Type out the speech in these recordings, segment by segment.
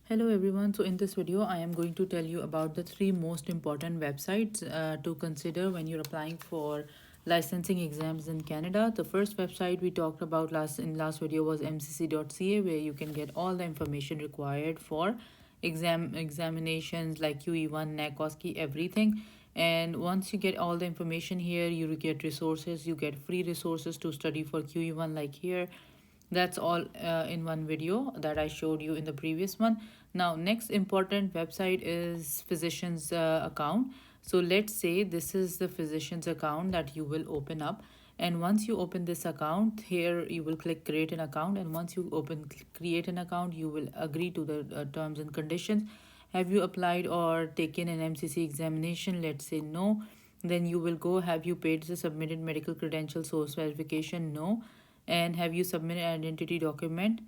Hello everyone. So in this video, I am going to tell you about the three most important websites to consider when you're applying for licensing exams in Canada. The first website we talked about last video was MCC.ca, where you can get all the information required for examinations like QE1, NAC OSCE, everything. And once you get all the information here, you get resources, you get free resources to study for QE1 like here. That's all in one video that I showed you in the previous one. Now, next important website is physician's account. So let's say this is the physician's account that you will open up. And once you open this account, here you will click create an account. And once you create an account, you will agree to the terms and conditions. Have you applied or taken an MCC examination? Let's say no. Then you will go, have you paid the submitted medical credential source verification? No. And have you submitted an identity document?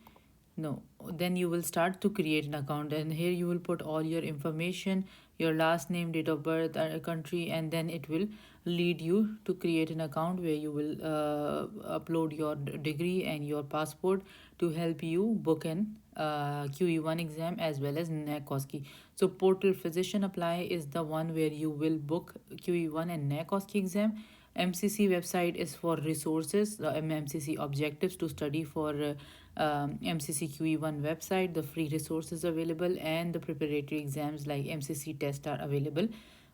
No. Then you will start to create an account, and here you will put all your information, your last name, date of birth, country, and then it will lead you to create an account where you will upload your degree and your passport to help you book an QE1 exam as well as NAC OSCE. So portal physician apply is the one where you will book QE1 and NAC OSCE exam. MCC website is for resources, MCC objectives to study for MCC QE1 website. The free resources available and the preparatory exams like MCC test are available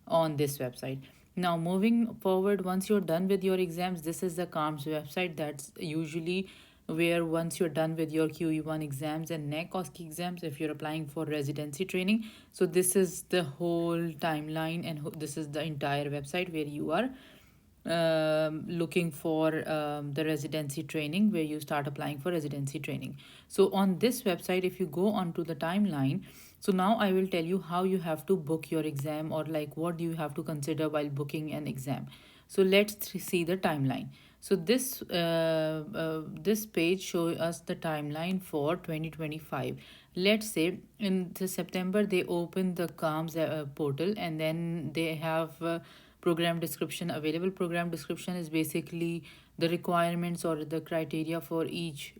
on this website. Now moving forward, once you're done with your exams, this is the CaRMS website. That's usually where once you're done with your QE1 exams and NAC OSCE exams, if you're applying for residency training. So this is the whole timeline, and this is the entire website where you are looking for the residency training, where you start applying for residency training. So on this website, if you go onto the timeline, so now I will tell you how you have to book your exam, or like what do you have to consider while booking an exam. So let's see the timeline. So this page shows us the timeline for 2025. Let's say in the September they open the CaRMS portal, and then they have program description available. Program description is basically the requirements or the criteria for each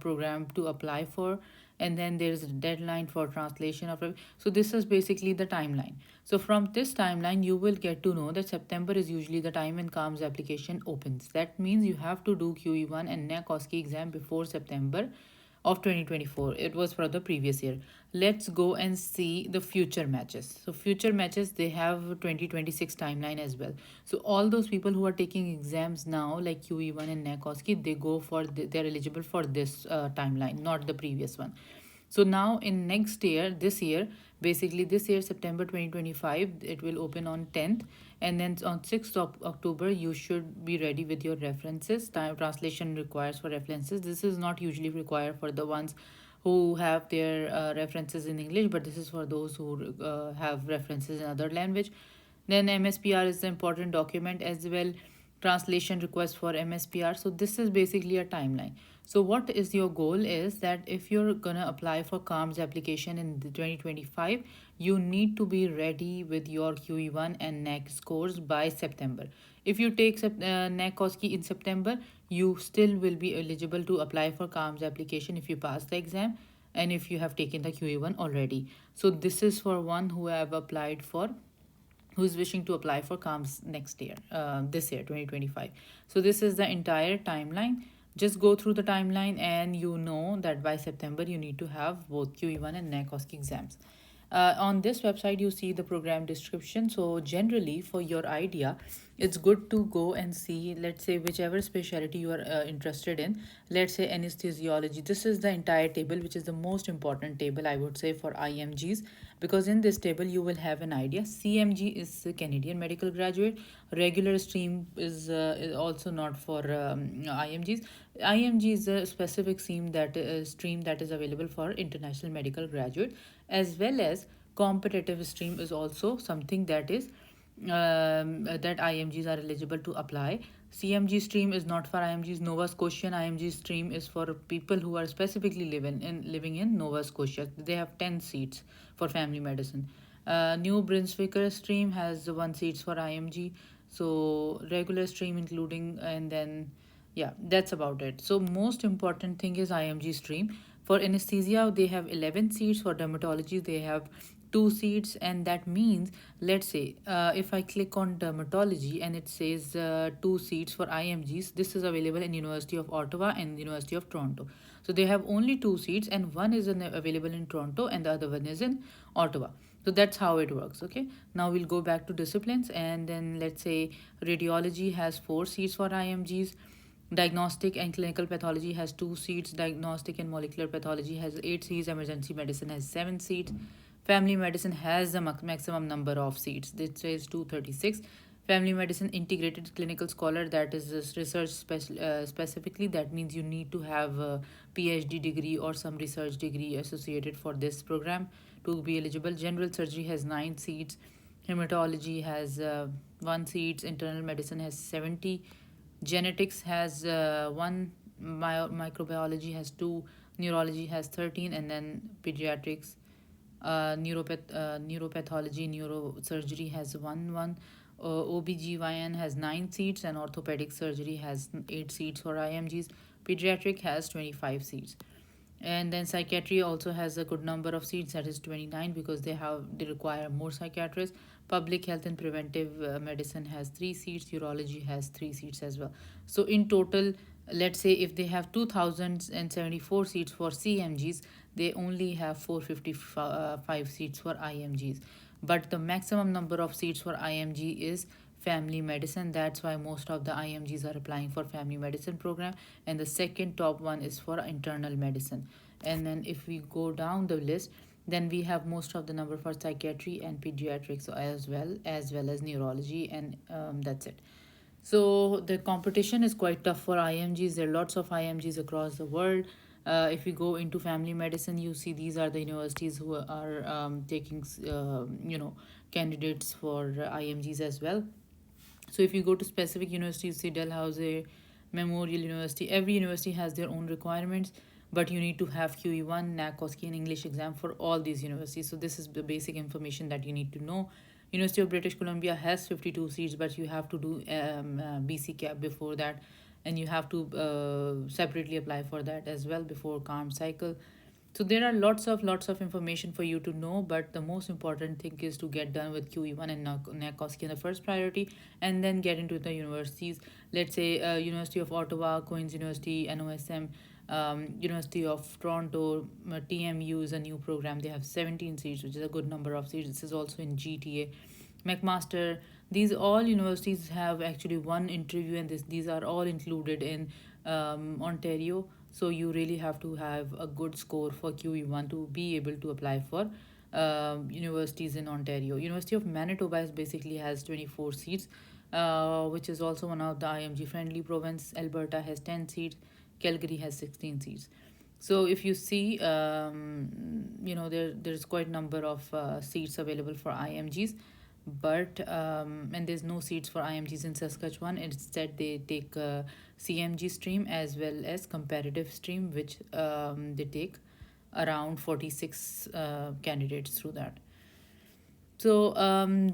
program to apply for, and then there's a deadline for translation of it. So this is basically the timeline. So from this timeline you will get to know that September is usually the time when CaRMS application opens. That means you have to do QE1 and NAC OSCE exam before September of 2024. It was for the previous year. Let's go and see the future matches. So future matches, they have 2026 timeline as well. So all those people who are taking exams now like QE1 and NAC OSCE, they go for they're eligible for this timeline, not the previous one. So now in next year, this year, basically this year, September 2025, it will open on 10th. And then on 6th of October, you should be ready with your references. Time translation requires for references. This is not usually required for the ones who have their references in English, but this is for those who have references in other language. Then MSPR is the important document as well. Translation request for MSPR. So this is basically a timeline. So what is your goal is that if you're gonna apply for CaRMS application in the 2025, you need to be ready with your QE1 and NAC scores by September. If you take NAC OSCE in September, you still will be eligible to apply for CaRMS application if you pass the exam and if you have taken the QE1 already. So this is for one who have applied for, who's wishing to apply for CaRMS next year, this year, 2025. So this is the entire timeline. Just go through the timeline and you know that by September you need to have both QE1 and NAC OSCE exams. On this website, you see the program description. So generally, for your idea, it's good to go and see, let's say, whichever specialty you are interested in. Let's say anesthesiology. This is the entire table, which is the most important table, I would say, for IMGs, because in this table, you will have an idea. CMG is a Canadian medical graduate. Regular stream is also not for IMGs. IMG is a specific stream that is available for international medical graduate, as well as competitive stream is also something that is that IMGs are eligible to apply. CMG stream is not for IMGs. Nova Scotian IMG stream is for people who are specifically living in Nova Scotia. They have 10 seats for family medicine. New Brunswicker stream has 1 seats for IMG. So regular stream including, and then yeah, that's about it. So most important thing is IMG stream. For anesthesia, they have 11 seats. For dermatology, they have 2 seats. And that means, let's say, if I click on dermatology and it says 2 seats for IMGs, this is available in University of Ottawa and University of Toronto. So they have only 2 seats, and one is available in Toronto and the other one is in Ottawa. So that's how it works. Okay, now we'll go back to disciplines, and then let's say radiology has 4 seats for IMGs. Diagnostic and clinical pathology has 2 seats. Diagnostic and molecular pathology has 8 seats. Emergency medicine has 7 seats. Family medicine has the maximum number of seats. This says 236. Family medicine integrated clinical scholar, that is this research specifically. That means you need to have a PhD degree or some research degree associated for this program to be eligible. General surgery has 9 seats. Hematology has 1 seat. Internal medicine has 70. Genetics has 1. Microbiology has 2. Neurology has 13, and then pediatrics, neuropathology, neurosurgery has 1. OBGYN has 9 seats, and orthopedic surgery has 8 seats for IMGs. Pediatric has 25 seats. And then psychiatry also has a good number of seats, that is 29, because they require more psychiatrists. Public health and preventive medicine has 3 seats. Urology has 3 seats as well. So in total, let's say if they have 2074 seats for CMGs, they only have 455 seats for IMGs. But the maximum number of seats for IMG is family medicine. That's why most of the IMGs are applying for family medicine program, and the second top one is for internal medicine. And then if we go down the list, then we have most of the number for psychiatry and pediatrics, as well as neurology, and that's it. So the competition is quite tough for IMGs. There are lots of IMGs across the world. If we go into family medicine, you see these are the universities who are taking candidates for IMGs as well. So if you go to specific universities, you see Dalhousie, Memorial University, every university has their own requirements, but you need to have QE1, NAC OSCE, and English exam for all these universities. So this is the basic information that you need to know. University of British Columbia has 52 seats, but you have to do BC cap before that, and you have to separately apply for that as well before CaRMS cycle. So there are lots of information for you to know, but the most important thing is to get done with QE1 and NAC OSCE in the first priority, and then get into the universities. Let's say University of Ottawa, Queen's University, NOSM, University of Toronto, TMU is a new program. They have 17 seats, which is a good number of seats. This is also in GTA. McMaster, these all universities have actually one interview, and these are all included in Ontario. So you really have to have a good score for QE1 to be able to apply for universities in Ontario. University of Manitoba basically has 24 seats, which is also one of the IMG friendly province. Alberta has 10 seats. Calgary has 16 seats. So if you see, there's quite a number of seats available for IMGs, but and there's no seats for IMGs in Saskatchewan. Instead, they take CMG stream as well as comparative stream, which they take around 46 candidates through that. So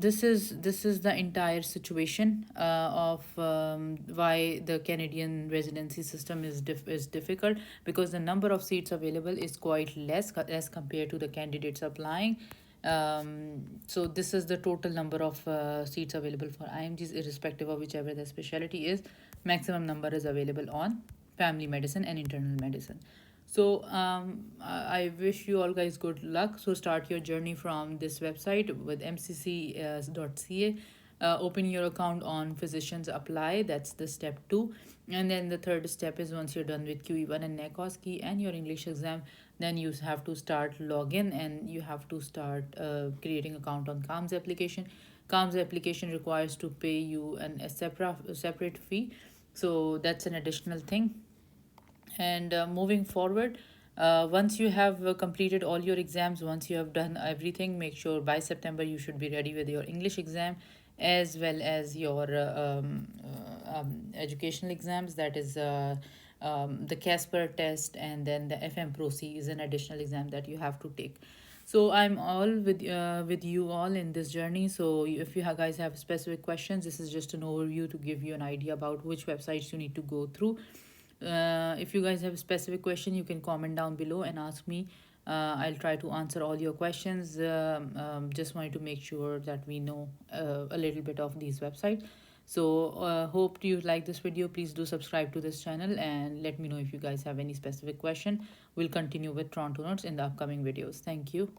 this is the entire situation of why the Canadian residency system is difficult, because the number of seats available is quite less as compared to the candidates applying. So this is the total number of seats available for IMGs, irrespective of whichever the specialty is. Maximum number is available on family medicine and internal medicine. So I wish you all guys good luck. So start your journey from this website with MCC.ca. Open your account on Physicians Apply. That's the step 2. And then the third step is, once you're done with QE1 and NAC OSCE and your English exam, then you have to start login, and you have to start creating account on CaRMS application. CaRMS application requires to pay you a separate fee. So that's an additional thing. And moving forward, once you have completed all your exams, once you have done everything, make sure by September you should be ready with your English exam as well as your educational exams. That is the Casper test, and then the FM Pro C is an additional exam that you have to take. So I'm all with you all in this journey. So if you guys have specific questions, this is just an overview to give you an idea about which websites you need to go through. If you guys have a specific question, you can comment down below and ask me. I'll try to answer all your questions. Just wanted to make sure that we know a little bit of these websites. So hope you like this video. Please do subscribe to this channel and let me know if you guys have any specific question. We'll continue with Toronto notes in the upcoming videos. Thank you.